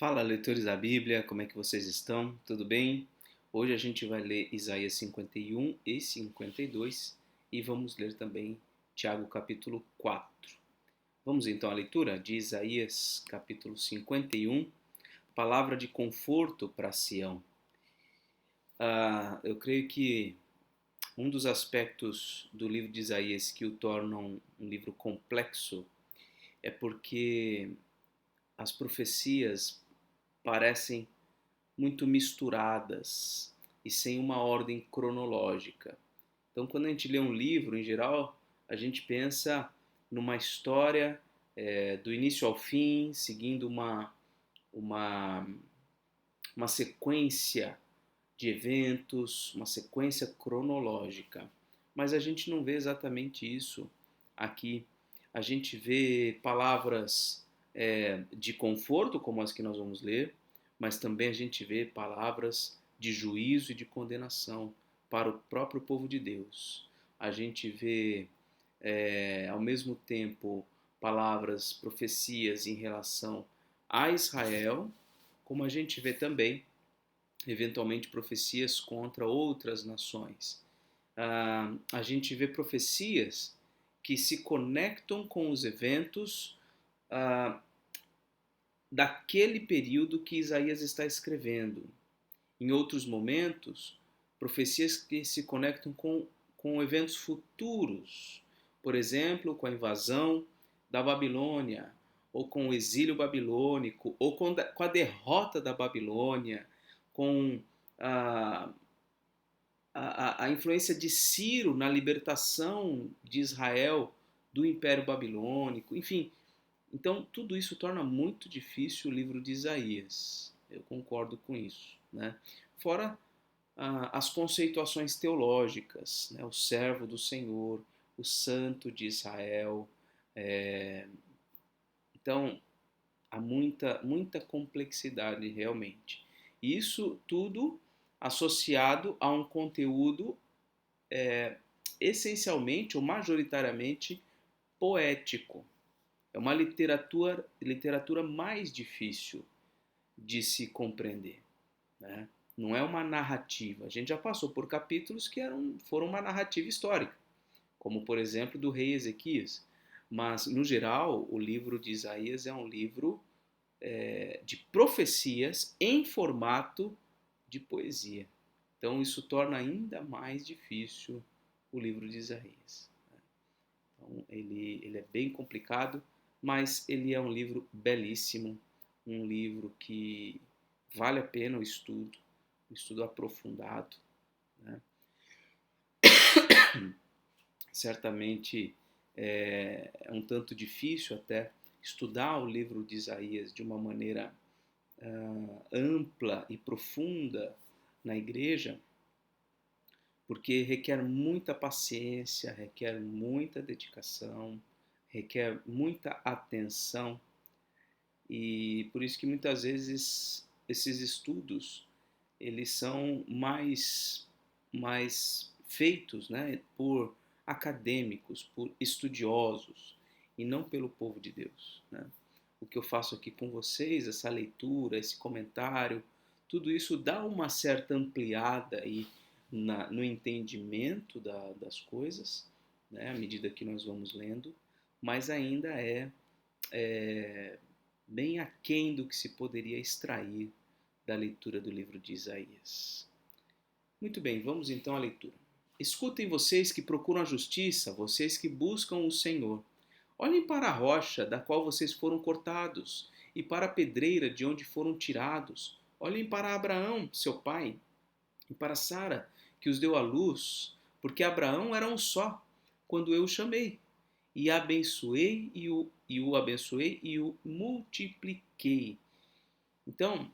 Fala, leitores da Bíblia, como é que vocês estão? Tudo bem? Hoje a gente vai ler Isaías 51 e 52 e vamos ler também Tiago capítulo 4. Vamos então à leitura de Isaías capítulo 51, palavra de conforto para Sião. Eu creio que um dos aspectos do livro de Isaías que o tornam um livro complexo é porque as profecias parecem muito misturadas e sem uma ordem cronológica. Então, quando a gente lê um livro, em geral, a gente pensa numa história do início ao fim, seguindo uma, uma sequência de eventos, uma sequência cronológica. Mas a gente não vê exatamente isso aqui. A gente vê palavras de conforto, como as que nós vamos ler, mas também a gente vê palavras de juízo e de condenação para o próprio povo de Deus. A gente vê, ao mesmo tempo, palavras, profecias em relação a Israel, como a gente vê também, eventualmente, profecias contra outras nações. A gente vê profecias que se conectam com os eventos ah, daquele período que Isaías está escrevendo. Em outros momentos, profecias que se conectam com eventos futuros, por exemplo, com a invasão da Babilônia, ou com o exílio babilônico, ou com a derrota da Babilônia, com a, a influência de Ciro na libertação de Israel do Império Babilônico, enfim. Então, tudo isso torna muito difícil o livro de Isaías. Eu concordo com isso, né? Fora as conceituações teológicas, né? O servo do Senhor, o santo de Israel. É... Então, há muita complexidade realmente. Isso tudo associado a um conteúdo essencialmente ou majoritariamente poético. É uma literatura mais difícil de se compreender, né? Não é uma narrativa. A gente já passou por capítulos que foram uma narrativa histórica, como por exemplo do rei Ezequias. Mas, no geral, o livro de Isaías é um livro de profecias em formato de poesia. Então, isso torna ainda mais difícil o livro de Isaías. Então, ele é bem complicado, mas ele é um livro belíssimo, um livro que vale a pena o estudo aprofundado, né? Certamente é um tanto difícil até estudar o livro de Isaías de uma maneira ampla e profunda na igreja, porque requer muita paciência, requer muita dedicação, requer muita atenção, e por isso que muitas vezes esses estudos eles são mais feitos, né, por acadêmicos, por estudiosos e não pelo povo de Deus, né? O que eu faço aqui com vocês, essa leitura, esse comentário, tudo isso dá uma certa ampliada aí no entendimento das coisas, né, à medida que nós vamos lendo, mas ainda é bem aquém do que se poderia extrair da leitura do livro de Isaías. Muito bem, vamos então à leitura. Escutem vocês que procuram a justiça, vocês que buscam o Senhor. Olhem para a rocha da qual vocês foram cortados, e para a pedreira de onde foram tirados. Olhem para Abraão, seu pai, e para Sara, que os deu à luz, porque Abraão era um só, quando eu o chamei, e abençoei e o abençoei e o multipliquei. Então,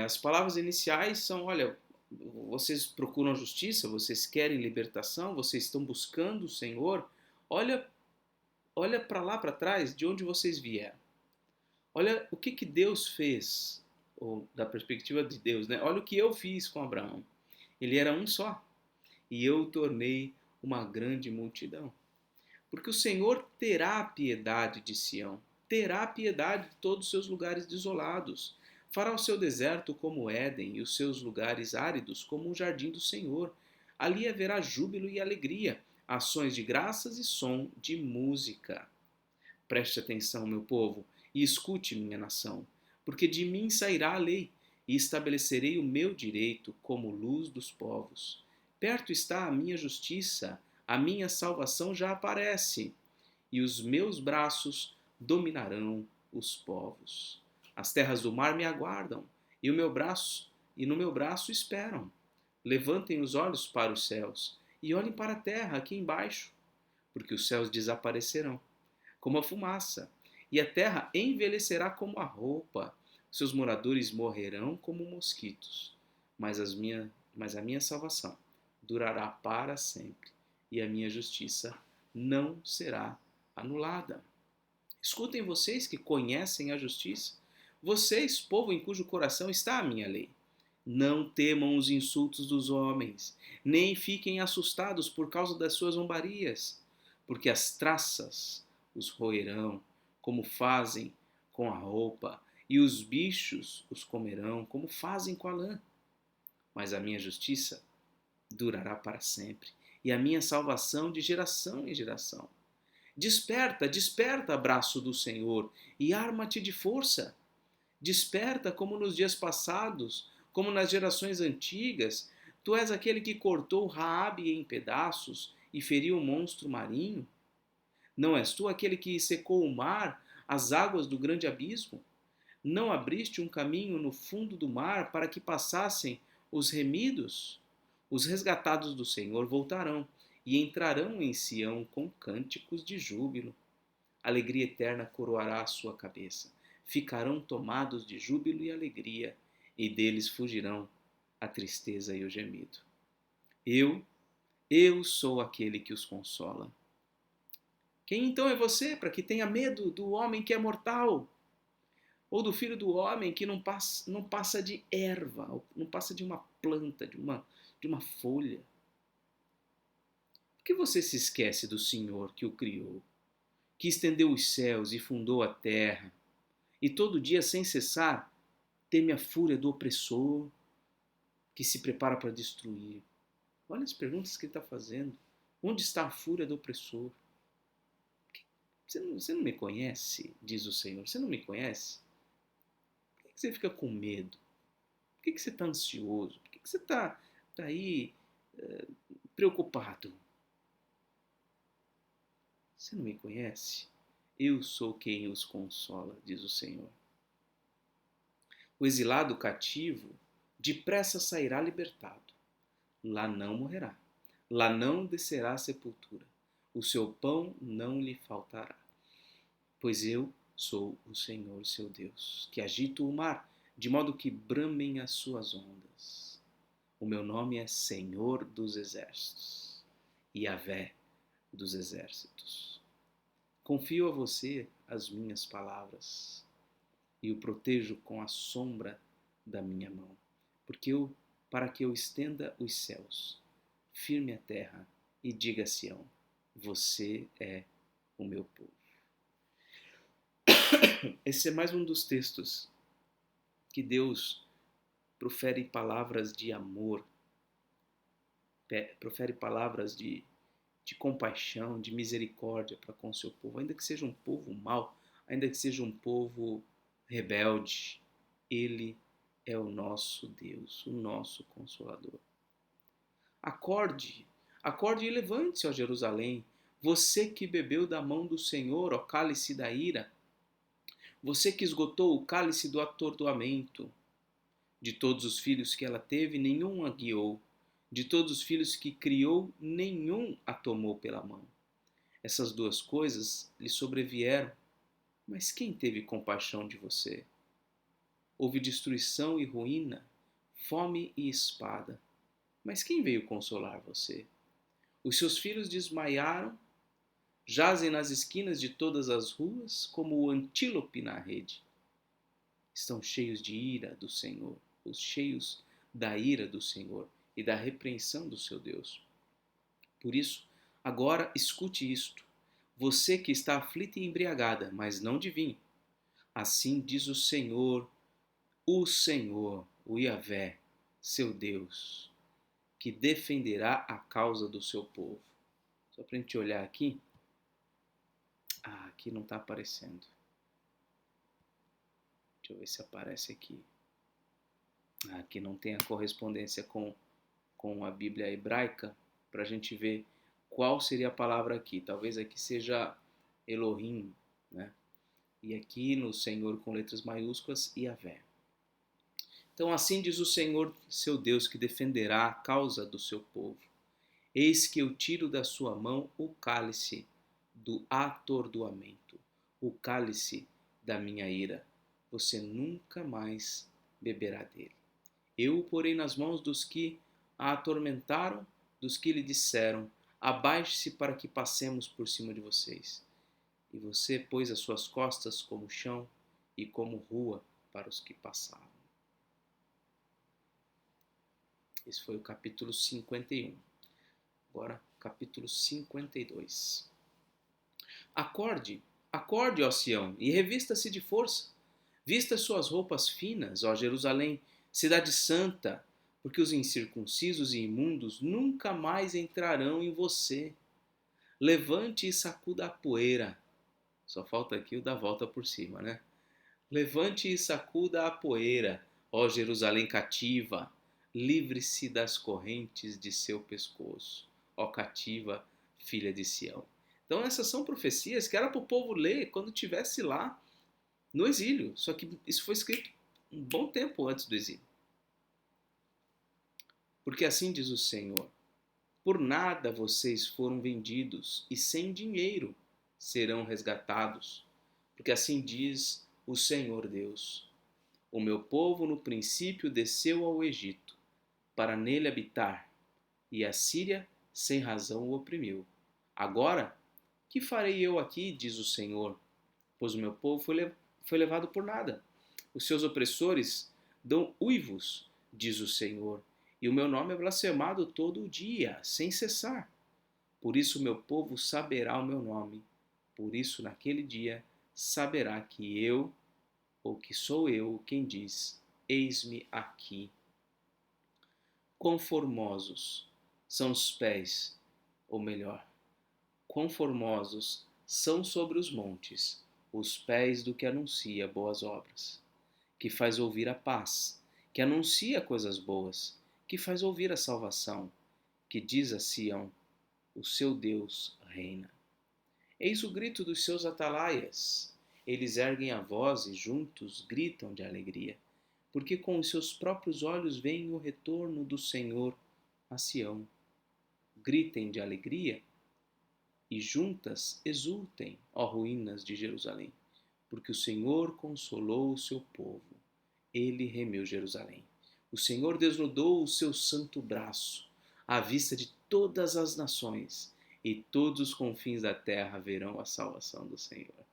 as palavras iniciais são: olha, vocês procuram justiça, vocês querem libertação, vocês estão buscando o Senhor. Olha para lá para trás, de onde vocês vieram. Olha o que Deus fez, ou da perspectiva de Deus, né? Olha o que eu fiz com Abraão. Ele era um só, e eu o tornei uma grande multidão. Porque o Senhor terá piedade de Sião, terá piedade de todos os seus lugares desolados. Fará o seu deserto como Éden e os seus lugares áridos como um jardim do Senhor. Ali haverá júbilo e alegria, ações de graças e som de música. Preste atenção, meu povo, e escute, minha nação, porque de mim sairá a lei, e estabelecerei o meu direito como luz dos povos. Perto está a minha justiça, a minha salvação já aparece, e os meus braços dominarão os povos. As terras do mar me aguardam, e no meu braço esperam. Levantem os olhos para os céus e olhem para a terra aqui embaixo, porque os céus desaparecerão como a fumaça, e a terra envelhecerá como a roupa. Seus moradores morrerão como mosquitos, mas a minha salvação durará para sempre, e a minha justiça não será anulada. Escutem vocês que conhecem a justiça, vocês, povo em cujo coração está a minha lei. Não temam os insultos dos homens, nem fiquem assustados por causa das suas zombarias, porque as traças os roerão, como fazem com a roupa, e os bichos os comerão, como fazem com a lã. Mas a minha justiça durará para sempre, e a minha salvação de geração em geração. Desperta, desperta, braço do Senhor, e arma-te de força. Desperta como nos dias passados, como nas gerações antigas. Tu és aquele que cortou Raabe em pedaços e feriu o monstro marinho. Não és tu aquele que secou o mar, as águas do grande abismo? Não abriste um caminho no fundo do mar para que passassem os remidos? Os resgatados do Senhor voltarão e entrarão em Sião com cânticos de júbilo. Alegria eterna coroará a sua cabeça. Ficarão tomados de júbilo e alegria, e deles fugirão a tristeza e o gemido. Eu sou aquele que os consola. Quem então é você para que tenha medo do homem que é mortal? Ou do filho do homem que não passa de erva, não passa de uma planta, de uma folha? Por que você se esquece do Senhor que o criou, que estendeu os céus e fundou a terra, e todo dia, sem cessar, teme a fúria do opressor que se prepara para destruir? Olha as perguntas que ele está fazendo. Onde está a fúria do opressor? Você não me conhece, diz o Senhor. Você não me conhece? Por que você fica com medo? Por que você está ansioso? Por que você está aí preocupado? Você não me conhece? Eu sou quem os consola, diz o Senhor. O exilado cativo depressa sairá libertado. Lá não morrerá. Lá não descerá à sepultura. O seu pão não lhe faltará. Pois eu sou o Senhor, seu Deus, que agito o mar, de modo que bramem as suas ondas. O meu nome é Senhor dos Exércitos, Yahvé dos Exércitos. Confio a você as minhas palavras e o protejo com a sombra da minha mão, para que eu estenda os céus, firme a terra e diga a Sião: você é o meu povo. Esse é mais um dos textos que Deus profere palavras de amor, profere palavras de compaixão, de misericórdia para com o seu povo, ainda que seja um povo mau, ainda que seja um povo rebelde. Ele é o nosso Deus, o nosso Consolador. Acorde, acorde e levante-se, ó Jerusalém, você que bebeu da mão do Senhor, ó cálice da ira, você que esgotou o cálice do atordoamento. De todos os filhos que ela teve, nenhum a guiou. De todos os filhos que criou, nenhum a tomou pela mão. Essas duas coisas lhe sobrevieram, mas quem teve compaixão de você? Houve destruição e ruína, fome e espada, mas quem veio consolar você? Os seus filhos desmaiaram, jazem nas esquinas de todas as ruas, como o antílope na rede. Estão cheios de ira do Senhor, os cheios da ira do Senhor e da repreensão do seu Deus. Por isso, agora escute isto, você que está aflita e embriagada, mas não de vinho. Assim diz o Senhor, o Senhor, o Yahvé, seu Deus, que defenderá a causa do seu povo. Só para a gente olhar aqui. Aqui não está aparecendo. Deixa eu ver se aparece aqui. Aqui não tem a correspondência com a Bíblia hebraica, para a gente ver qual seria a palavra aqui. Talvez aqui seja Elohim, né? E aqui no Senhor com letras maiúsculas, Yahvé. Então assim diz o Senhor, seu Deus, que defenderá a causa do seu povo. Eis que eu tiro da sua mão o cálice do atordoamento, o cálice da minha ira. Você nunca mais beberá dele. Eu o porei nas mãos dos que a atormentaram, dos que lhe disseram: abaixe-se para que passemos por cima de vocês. E você pôs as suas costas como chão e como rua para os que passaram. Esse foi o capítulo 51. Agora, capítulo 52. Acorde, acorde, ó Sião, e revista-se de força. Vista suas roupas finas, ó Jerusalém, cidade santa, porque os incircuncisos e imundos nunca mais entrarão em você. Levante e sacuda a poeira. Só falta aqui o da volta por cima, né? Levante e sacuda a poeira, ó Jerusalém cativa. Livre-se das correntes de seu pescoço, ó cativa, filha de Sião. Então essas são profecias que era para o povo ler quando estivesse lá no exílio. Só que isso foi escrito um bom tempo antes do exílio. Porque assim diz o Senhor: por nada vocês foram vendidos, e sem dinheiro serão resgatados. Porque assim diz o Senhor Deus: o meu povo no princípio desceu ao Egito, para nele habitar, e a Síria sem razão o oprimiu. Agora, que farei eu aqui, diz o Senhor? Pois o meu povo foi levado por nada. Os seus opressores dão uivos, diz o Senhor, e o meu nome é blasfemado todo o dia, sem cessar. Por isso o meu povo saberá o meu nome. Por isso, naquele dia, saberá que eu, ou que sou eu, quem diz: eis-me aqui. Quão formosos são os pés, ou melhor, quão formosos são sobre os montes os pés do que anuncia boas obras, que faz ouvir a paz, que anuncia coisas boas, que faz ouvir a salvação, que diz a Sião: o seu Deus reina. Eis o grito dos seus atalaias. Eles erguem a voz e juntos gritam de alegria, porque com os seus próprios olhos veem o retorno do Senhor a Sião. Gritem de alegria e juntas exultem, ó ruínas de Jerusalém, porque o Senhor consolou o seu povo, ele remiu Jerusalém. O Senhor desnudou o seu santo braço à vista de todas as nações, e todos os confins da terra verão a salvação do Senhor.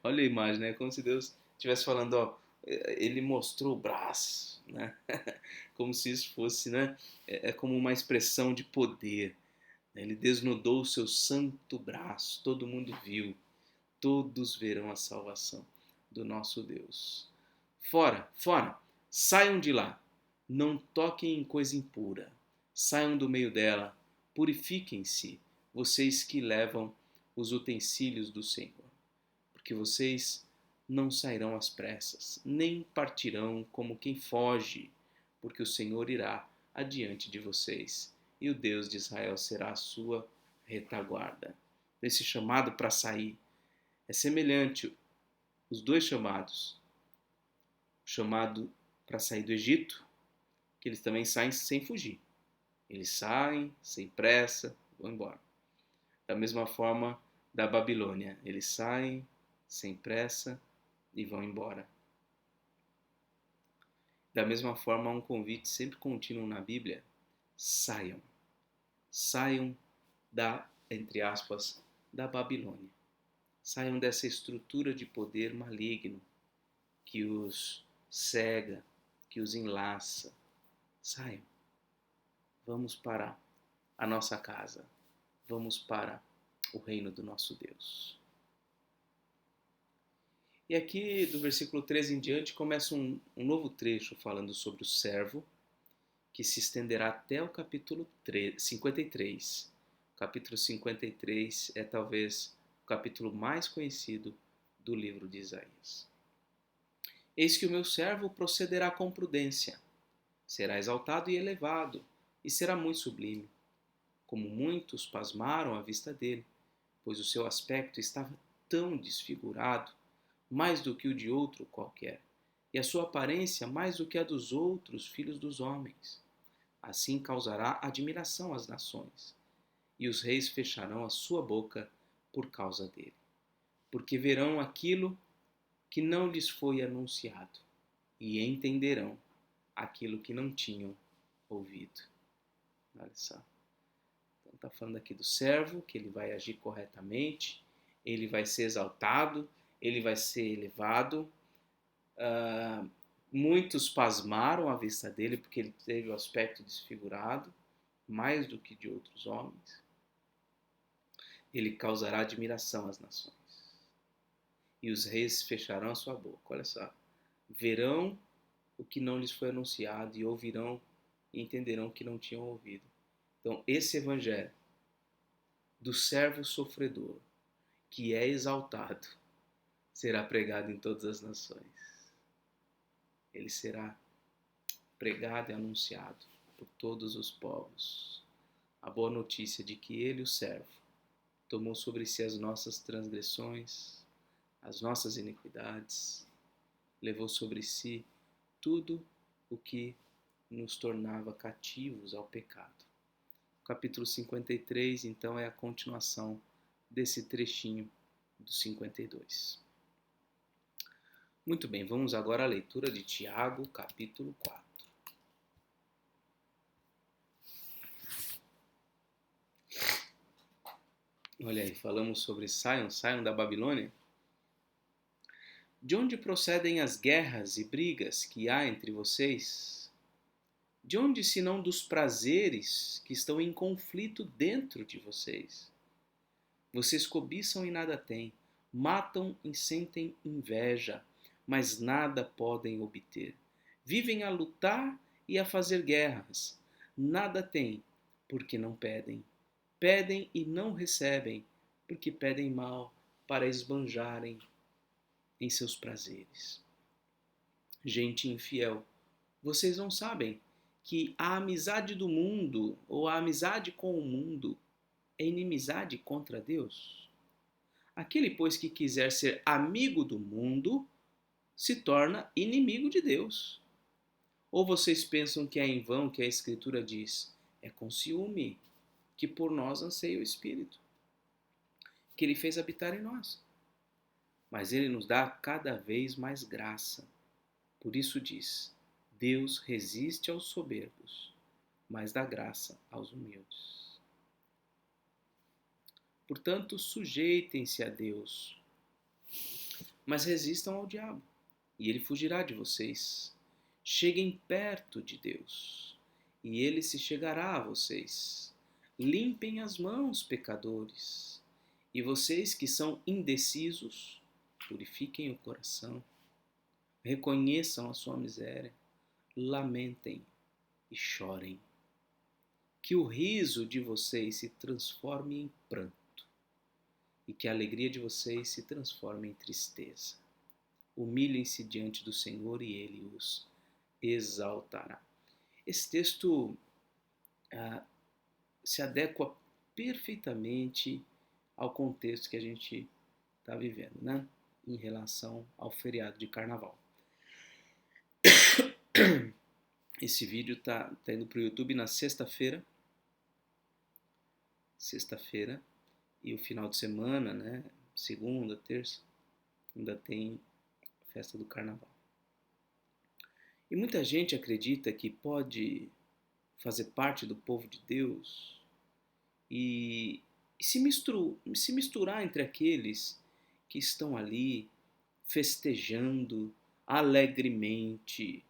Olha a imagem, né? Como se Deus estivesse falando, ó, ele mostrou o braço, né? Como se isso fosse, né? É como uma expressão de poder. Ele desnudou o seu santo braço, todo mundo viu, todos verão a salvação do nosso Deus. Fora, fora, saiam de lá, não toquem em coisa impura, saiam do meio dela, purifiquem-se, vocês que levam os utensílios do Senhor, porque vocês não sairão às pressas, nem partirão como quem foge, porque o Senhor irá adiante de vocês, e o Deus de Israel será a sua retaguarda. Esse chamado para sair é semelhante os dois chamados. O chamado para sair do Egito, que eles também saem sem fugir. Eles saem sem pressa, vão embora. Da mesma forma da Babilônia, eles saem sem pressa e vão embora. Da mesma forma, há um convite sempre contínuo na Bíblia: saiam. Saiam da, entre aspas, da Babilônia. Saiam dessa estrutura de poder maligno que os cega, que os enlaça. Saiam. Vamos para a nossa casa. Vamos para o reino do nosso Deus. E aqui, do versículo 13 em diante, começa um novo trecho falando sobre o servo, que se estenderá até o capítulo 53. O capítulo 53 é talvez o capítulo mais conhecido do livro de Isaías. Eis que o meu servo procederá com prudência, será exaltado e elevado, e será muito sublime. Como muitos pasmaram à vista dele, pois o seu aspecto estava tão desfigurado, mais do que o de outro qualquer, e a sua aparência mais do que a dos outros filhos dos homens. Assim causará admiração às nações, e os reis fecharão a sua boca por causa dele, porque verão aquilo que não lhes foi anunciado, e entenderão aquilo que não tinham ouvido. Olha só. Então está falando aqui do servo, que ele vai agir corretamente, ele vai ser exaltado, ele vai ser elevado. Muitos pasmaram à vista dele, porque ele teve o aspecto desfigurado, mais do que de outros homens. Ele causará admiração às nações, e os reis fecharão a sua boca. Olha só. Verão o que não lhes foi anunciado, e ouvirão e entenderão o que não tinham ouvido. Então, esse evangelho do servo sofredor, que é exaltado, será pregado em todas as nações. Ele será pregado e anunciado por todos os povos. A boa notícia de que ele, o servo, tomou sobre si as nossas transgressões, as nossas iniquidades, levou sobre si tudo o que nos tornava cativos ao pecado. O capítulo 53, então, é a continuação desse trechinho do 52. Muito bem, vamos agora à leitura de Tiago, capítulo 4. Olha aí, falamos sobre saiam da Babilônia. De onde procedem as guerras e brigas que há entre vocês? De onde, senão dos prazeres que estão em conflito dentro de vocês? Vocês cobiçam e nada têm, matam e sentem inveja, mas nada podem obter. Vivem a lutar e a fazer guerras. Nada têm, porque não pedem. Pedem e não recebem, porque pedem mal para esbanjarem em seus prazeres. Gente infiel, vocês não sabem que a amizade do mundo ou a amizade com o mundo é inimizade contra Deus? Aquele, pois, que quiser ser amigo do mundo, se torna inimigo de Deus. Ou vocês pensam que é em vão que a Escritura diz: é com ciúme que por nós anseia o Espírito, que Ele fez habitar em nós. Mas Ele nos dá cada vez mais graça. Por isso diz: Deus resiste aos soberbos, mas dá graça aos humildes. Portanto, sujeitem-se a Deus, mas resistam ao diabo, e ele fugirá de vocês. Cheguem perto de Deus, e ele se chegará a vocês. Limpem as mãos, pecadores, e vocês que são indecisos, purifiquem o coração. Reconheçam a sua miséria, lamentem e chorem. Que o riso de vocês se transforme em pranto, e que a alegria de vocês se transforme em tristeza. Humilhem-se diante do Senhor e Ele os exaltará. Esse texto se adequa perfeitamente ao contexto que a gente está vivendo, né? Em relação ao feriado de Carnaval. Esse vídeo está indo para o YouTube na sexta-feira, e o final de semana, né? Segunda, terça, ainda tem a festa do Carnaval. E muita gente acredita que pode fazer parte do povo de Deus e se misturar entre aqueles que estão ali festejando alegremente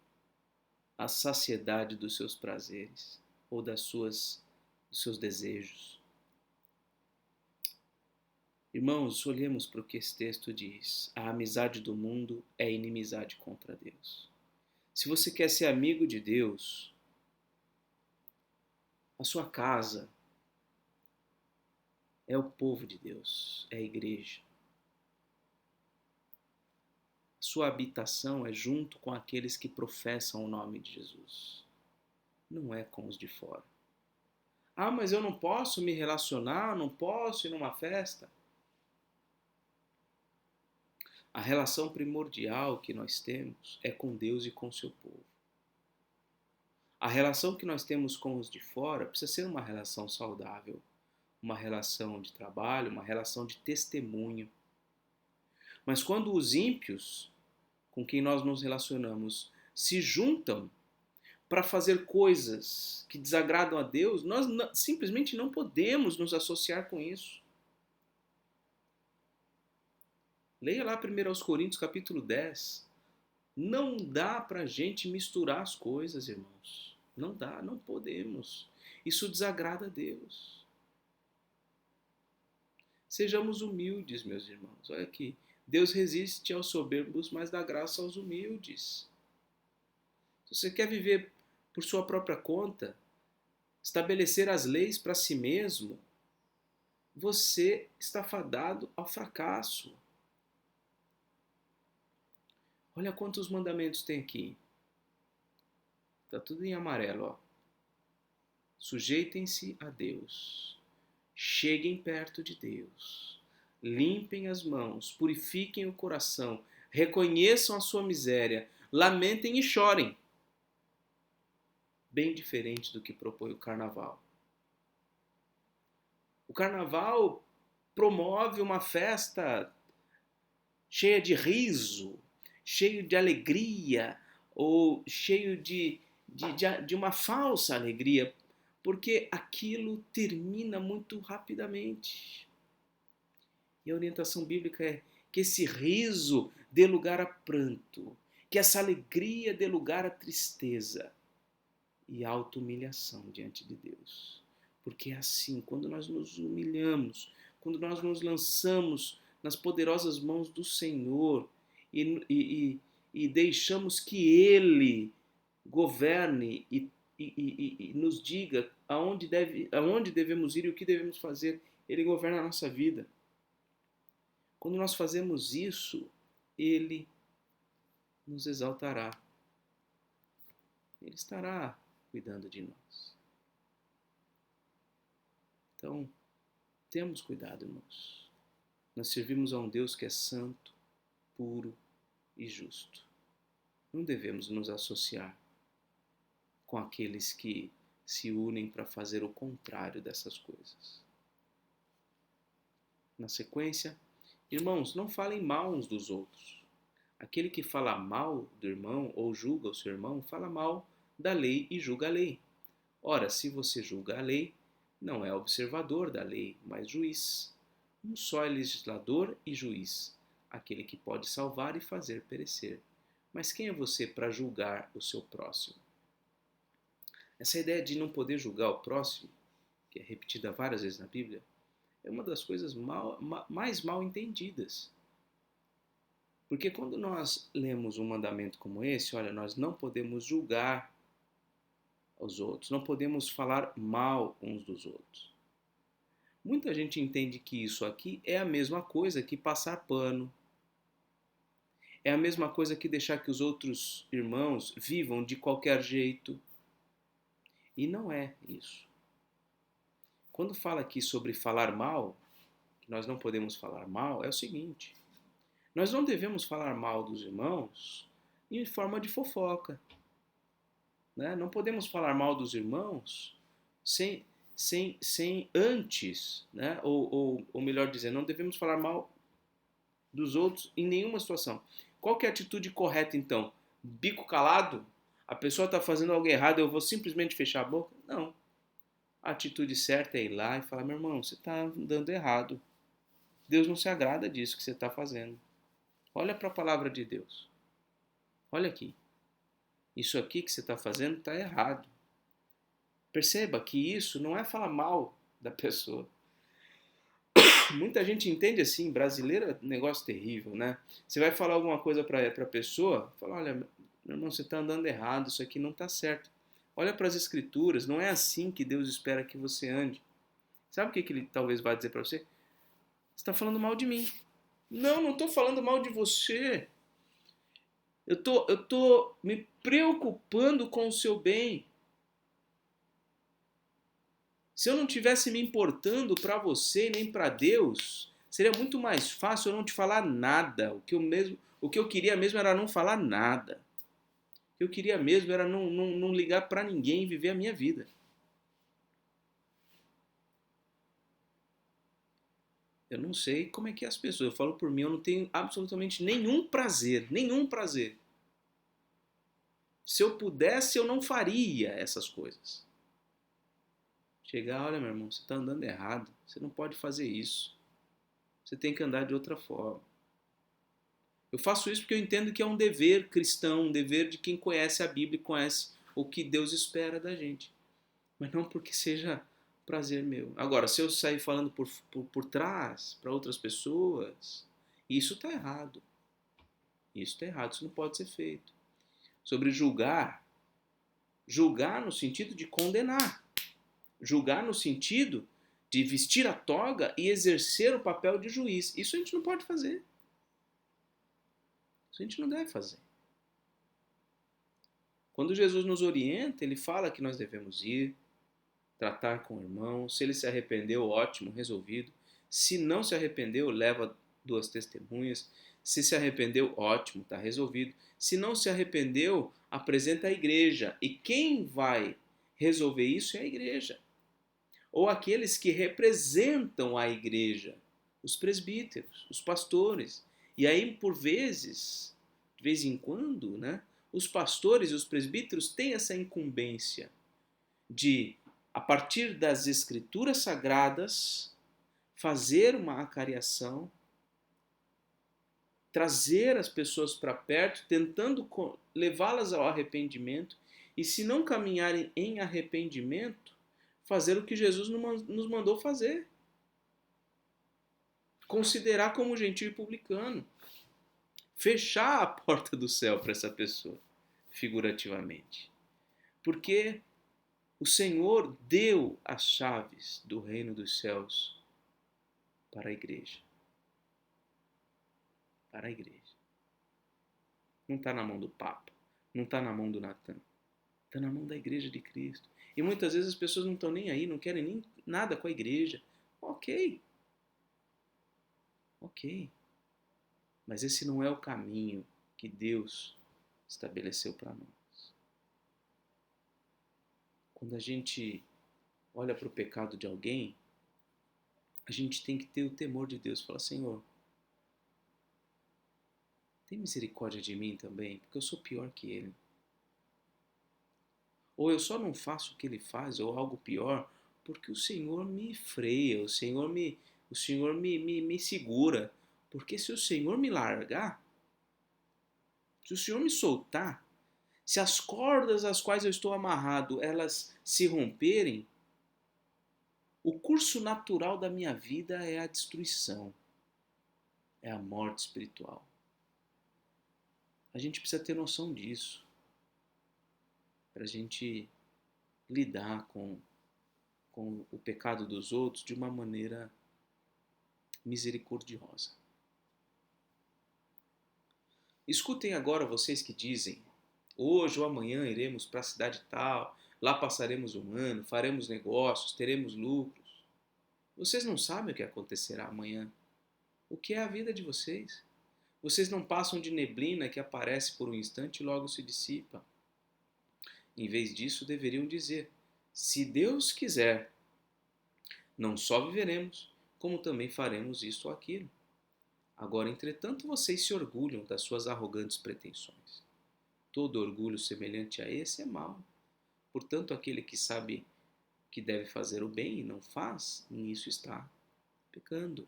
a saciedade dos seus prazeres ou dos seus desejos. Irmãos, olhemos para o que esse texto diz. A amizade do mundo é inimizade contra Deus. Se você quer ser amigo de Deus, a sua casa é o povo de Deus, é a igreja. A sua habitação é junto com aqueles que professam o nome de Jesus. Não é com os de fora. Ah, mas eu não posso me relacionar, não posso ir numa festa. A relação primordial que nós temos é com Deus e com o seu povo. A relação que nós temos com os de fora precisa ser uma relação saudável, uma relação de trabalho, uma relação de testemunho. Mas quando os ímpios com quem nós nos relacionamos se juntam para fazer coisas que desagradam a Deus, nós simplesmente não podemos nos associar com isso. Leia lá 1 Coríntios capítulo 10. Não dá para a gente misturar as coisas, irmãos. Não dá, não podemos. Isso desagrada a Deus. Sejamos humildes, meus irmãos. Olha aqui. Deus resiste aos soberbos, mas dá graça aos humildes. Se você quer viver por sua própria conta, estabelecer as leis para si mesmo, você está fadado ao fracasso. Olha quantos mandamentos tem aqui. Está tudo em amarelo, ó. Sujeitem-se a Deus. Cheguem perto de Deus. Limpem as mãos, purifiquem o coração, reconheçam a sua miséria, lamentem e chorem. Bem diferente do que propõe o carnaval. O carnaval promove uma festa cheia de riso, cheio de alegria, ou cheio de uma falsa alegria, porque aquilo termina muito rapidamente. E a orientação bíblica é que esse riso dê lugar a pranto, que essa alegria dê lugar a tristeza e auto-humilhação diante de Deus. Porque é assim, quando nós nos humilhamos, quando nós nos lançamos nas poderosas mãos do Senhor e deixamos que Ele governe e nos diga aonde devemos ir e o que devemos fazer, Ele governa a nossa vida. Quando nós fazemos isso, Ele nos exaltará. Ele estará cuidando de nós. Então, temos cuidado, irmãos. Nós servimos a um Deus que é santo, puro e justo. Não devemos nos associar com aqueles que se unem para fazer o contrário dessas coisas. Na sequência, irmãos, não falem mal uns dos outros. Aquele que fala mal do irmão ou julga o seu irmão, fala mal da lei e julga a lei. Ora, se você julga a lei, não é observador da lei, mas juiz. Um só é legislador e juiz, aquele que pode salvar e fazer perecer. Mas quem é você para julgar o seu próximo? Essa ideia de não poder julgar o próximo, que é repetida várias vezes na Bíblia, é uma das coisas mais mal entendidas. Porque quando nós lemos um mandamento como esse, olha, nós não podemos julgar os outros, não podemos falar mal uns dos outros. Muita gente entende que isso aqui é a mesma coisa que passar pano. É a mesma coisa que deixar que os outros irmãos vivam de qualquer jeito. E não é isso. Quando fala aqui sobre falar mal, que nós não podemos falar mal, é o seguinte: nós não devemos falar mal dos irmãos em forma de fofoca. Né? Não podemos falar mal dos irmãos sem antes, né? ou melhor dizendo, não devemos falar mal dos outros em nenhuma situação. Qual que é a atitude correta então? Bico calado? A pessoa está fazendo algo errado, eu vou simplesmente fechar a boca? Não. A atitude certa é ir lá e falar: meu irmão, você está andando errado. Deus não se agrada disso que você está fazendo. Olha para a palavra de Deus. Olha aqui. Isso aqui que você está fazendo está errado. Perceba que isso não é falar mal da pessoa. Muita gente entende assim, brasileiro é um negócio terrível, né? Você vai falar alguma coisa para a pessoa, fala, olha, meu irmão, você está andando errado, isso aqui não está certo. Olha para as escrituras, não é assim que Deus espera que você ande. Sabe o que ele talvez vai dizer para você? Você está falando mal de mim. Não, não estou falando mal de você. Eu tô me preocupando com o seu bem. Se eu não tivesse me importando para você nem para Deus, seria muito mais fácil eu não te falar nada. O que eu queria mesmo era não falar nada. O que eu queria mesmo era não ligar para ninguém e viver a minha vida. Eu não sei como é que é as pessoas. Eu falo por mim, eu não tenho absolutamente nenhum prazer, nenhum prazer. Se eu pudesse, eu não faria essas coisas. Chegar, olha meu irmão, você está andando errado. Você não pode fazer isso. Você tem que andar de outra forma. Eu faço isso porque eu entendo que é um dever cristão, um dever de quem conhece a Bíblia e conhece o que Deus espera da gente. Mas não porque seja prazer meu. Agora, se eu sair falando por trás para outras pessoas, isso está errado. Isso está errado, isso não pode ser feito. Sobre julgar, julgar no sentido de condenar. Julgar no sentido de vestir a toga e exercer o papel de juiz. Isso a gente não pode fazer. Isso a gente não deve fazer. Quando Jesus nos orienta, ele fala que nós devemos ir, tratar com o irmão. Se ele se arrependeu, ótimo, resolvido. Se não se arrependeu, leva duas testemunhas. Se arrependeu, ótimo, está resolvido. Se não se arrependeu, apresenta a igreja. E quem vai resolver isso é a igreja. Ou aqueles que representam a igreja, os presbíteros, os pastores. E aí, por vezes, de vez em quando, né, os pastores e os presbíteros têm essa incumbência de, a partir das escrituras sagradas, fazer uma acariação, trazer as pessoas para perto, tentando levá-las ao arrependimento, e se não caminharem em arrependimento, fazer o que Jesus nos mandou fazer. Considerar como gentil e publicano. Fechar a porta do céu para essa pessoa, figurativamente. Porque o Senhor deu as chaves do reino dos céus para a igreja. Para a igreja. Não está na mão do Papa. Não está na mão do Natan. Está na mão da igreja de Cristo. E muitas vezes as pessoas não estão nem aí, não querem nem nada com a igreja. Ok. Ok. Mas esse não é o caminho que Deus estabeleceu para nós. Quando a gente olha para o pecado de alguém, a gente tem que ter o temor de Deus. Falar, Senhor, tem misericórdia de mim também, porque eu sou pior que ele. Ou eu só não faço o que ele faz, ou algo pior, porque o Senhor me freia, o Senhor me segura. Porque se o Senhor me largar, se o Senhor me soltar, se as cordas às quais eu estou amarrado, elas se romperem, o curso natural da minha vida é a destruição, é a morte espiritual. A gente precisa ter noção disso, para a gente lidar com o pecado dos outros de uma maneira misericordiosa. Escutem agora vocês que dizem, hoje ou amanhã iremos para a cidade tal, lá passaremos um ano, faremos negócios, teremos lucros. Vocês não sabem o que acontecerá amanhã. O que é a vida de vocês? Vocês não passam de neblina que aparece por um instante e logo se dissipa. Em vez disso, deveriam dizer, se Deus quiser, não só viveremos, como também faremos isto ou aquilo. Agora, entretanto, vocês se orgulham das suas arrogantes pretensões. Todo orgulho semelhante a esse é mau. Portanto, aquele que sabe que deve fazer o bem e não faz, nisso está pecando.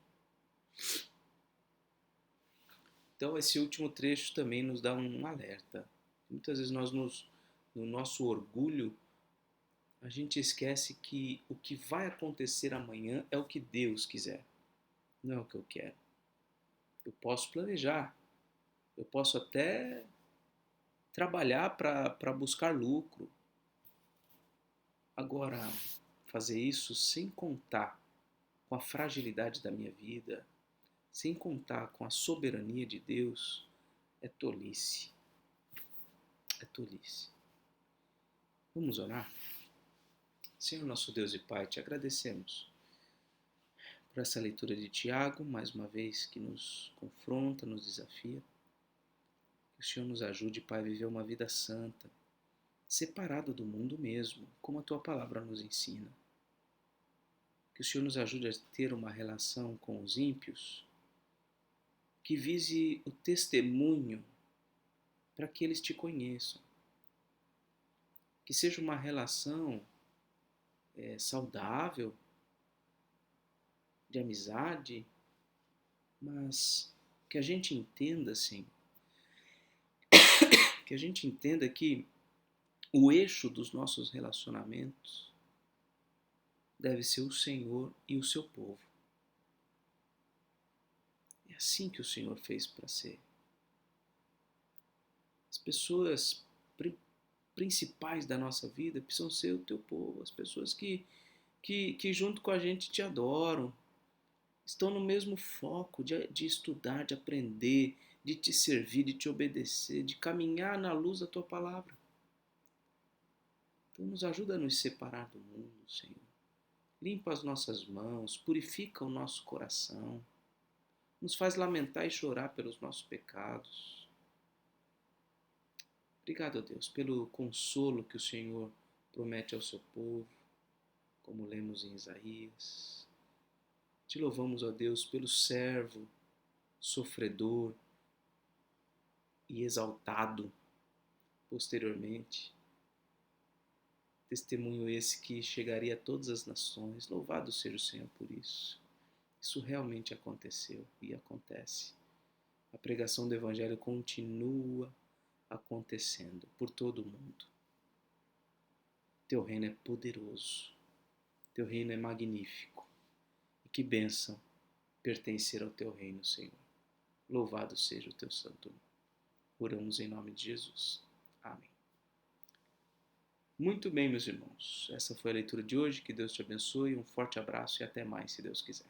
Então, esse último trecho também nos dá um alerta. Muitas vezes no nosso orgulho, a gente esquece que o que vai acontecer amanhã é o que Deus quiser. Não é o que eu quero. Eu posso planejar, eu posso até trabalhar para buscar lucro. Agora, fazer isso sem contar com a fragilidade da minha vida, sem contar com a soberania de Deus, é tolice. É tolice. Vamos orar? Senhor nosso Deus e Pai, te agradecemos por essa leitura de Tiago, mais uma vez que nos confronta, nos desafia. Que o Senhor nos ajude, Pai, a viver uma vida santa, separada do mundo mesmo, como a Tua palavra nos ensina. Que o Senhor nos ajude a ter uma relação com os ímpios que vise o testemunho para que eles te conheçam. Que seja uma relação saudável, de amizade, mas que a gente entenda, assim, que a gente entenda que o eixo dos nossos relacionamentos deve ser o Senhor e o seu povo. É assim que o Senhor fez para ser. As pessoas principais da nossa vida precisam ser o teu povo, as pessoas que junto com a gente te adoram, estão no mesmo foco de estudar, de aprender, de te servir, de te obedecer, de caminhar na luz da tua palavra. Então nos ajuda a nos separar do mundo, Senhor. Limpa as nossas mãos, purifica o nosso coração, nos faz lamentar e chorar pelos nossos pecados. Obrigado, Deus, pelo consolo que o Senhor promete ao seu povo, como lemos em Isaías. Te louvamos, ó Deus, pelo servo sofredor e exaltado posteriormente. Testemunho esse que chegaria a todas as nações. Louvado seja o Senhor por isso. Isso realmente aconteceu e acontece. A pregação do Evangelho continua acontecendo por todo o mundo. Teu reino é poderoso. Teu reino é magnífico. E que bênção pertencer ao teu reino, Senhor. Louvado seja o teu santo nome. Oramos em nome de Jesus. Amém. Muito bem, meus irmãos. Essa foi a leitura de hoje. Que Deus te abençoe. Um forte abraço e até mais, se Deus quiser.